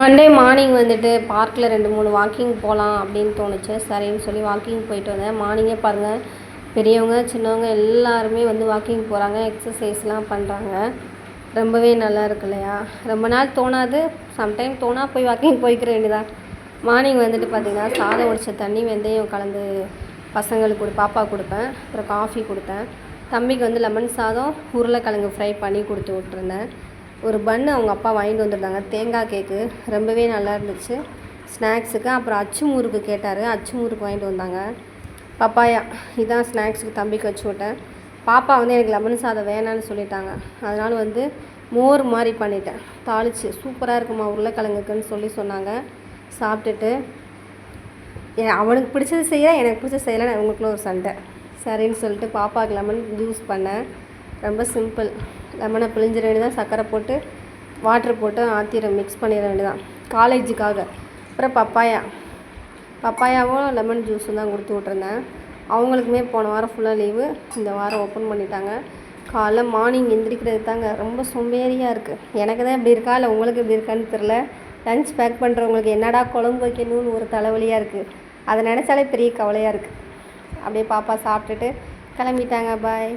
Monday morning வந்துட்டு பார்க்கில் 2-3 walking போகலாம் அப்படின்னு தோணுச்சு. சரின்னு சொல்லி வாக்கிங் போயிட்டு வந்தேன். மார்னிங்கே பாருங்கள், பெரியவங்க சின்னவங்க எல்லாருமே வந்து வாக்கிங் போகிறாங்க, எக்ஸசைஸ்லாம் பண்ணுறாங்க. ரொம்பவே நல்லா இருக்கு இல்லையா? ரொம்ப நாள் தோணாது, சம்டைம் தோணா போய் வாக்கிங் போய்க்கிற வேண்டியதான். மார்னிங் வந்துட்டு பார்த்திங்கன்னா சாதம் வடித்த தண்ணி வெந்தயம் கலந்து பசங்களுக்கு பாப்பா கொடுப்பேன். அப்புறம் காஃபி கொடுத்தேன். தம்பிக்கு வந்து லெமன் சாதம் உருளைக்கிழங்கு ஃப்ரை பண்ணி கொடுத்து விட்ருந்தேன். ஒரு பன்னு அவங்க அப்பா வாங்கிட்டு வந்துருந்தாங்க, தேங்காய் கேக்கு, ரொம்பவே நல்லா இருந்துச்சு ஸ்நாக்ஸுக்கு. அப்புறம் அச்சு முறுக்கு கேட்டார், அச்சு முறுக்கு வாங்கிட்டு வந்தாங்க. பப்பாயா இதான் ஸ்நாக்ஸுக்கு தம்பிக்கு வச்சு விட்டேன். பாப்பா வந்து எனக்கு லெமன் சாதம் வேணான்னு சொல்லிட்டாங்க. அதனால் வந்து மோர் மாதிரி பண்ணிட்டேன், தாளித்து. சூப்பராக இருக்குமா உருளைக்கிழங்குக்குன்னு சொன்னாங்க. சாப்பிட்டுட்டு அவனுக்கு பிடிச்சது செய்ய, எனக்கு பிடிச்ச செய்யலை, அவங்களுக்குள்ள ஒரு சண்டை. சரின்னு சொல்லிட்டு பாப்பாவுக்கு லெமன் ஜூஸ் பண்ணேன். ரொம்ப சிம்பிள். லெமனை பிழிஞ்சிட வேண்டியதான், சர்க்கரை போட்டு வாட்ரு போட்டு மிக்ஸ் பண்ணிட வேண்டியதான் காலேஜுக்காக. அப்புறம் பப்பாயாவும் லெமன் ஜூஸும் தான் கொடுத்து விட்ருந்தேன். அவங்களுக்குமே போன வாரம் ஃபுல்லாக லீவு, இந்த வாரம் ஓப்பன் பண்ணிட்டாங்க. காலைல மார்னிங் எந்திரிக்கிறது தாங்க ரொம்ப சோம்பேறியாக இருக்குது. எனக்கு தான் இப்படி இருக்கா இல்லை உங்களுக்கு எப்படி இருக்கான்னு தெரில. லஞ்ச் பேக் பண்ணுறவங்களுக்கு என்னடா குழம்பு வைக்கணும்னு ஒரு தலைவலியாக இருக்குது. அதை நினச்சாலே பெரிய கவலையாக இருக்குது. அப்படியே பாப்பா சாப்பிட்டுட்டு கிளம்பிட்டாங்க. பாய்.